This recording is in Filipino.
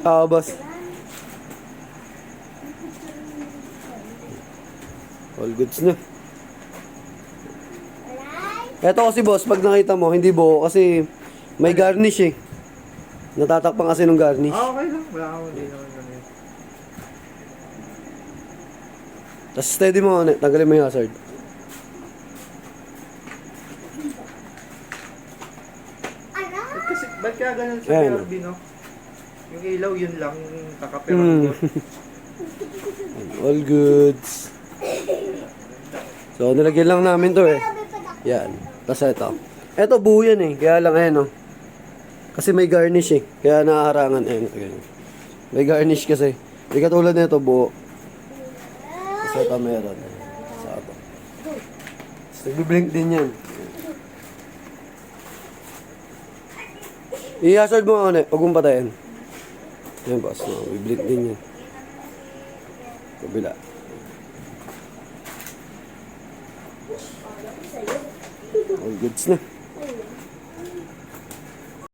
Boss. All goods na. Eto kasi boss, pag nakita mo, hindi buo kasi may garnish eh. Natatakpan kasi ng garnish. Okay lang. Wala ako, hindi naman ganun. Tapos steady mo ulit, tanggalin mo yung hazard. Kasi, ba't kaya ganun sa Ayan. PRB, no? Yung ilaw, yun lang, kakaperang All goods. So, nilagyan lang namin to eh. Yan. Tapos ito. Ito buo yan eh. Kaya lang ayan oh. Kasi may garnish eh. Kaya nakaharangan. Ayan. May garnish kasi. Hindi katulad nito buo. Tapos ito meron. Sa ito. Tapos nagbiblink din yan. I-hazard mo ako huwag mong patayin. Ayan boss. Nagbiblink din yan. Kabila. All goods na.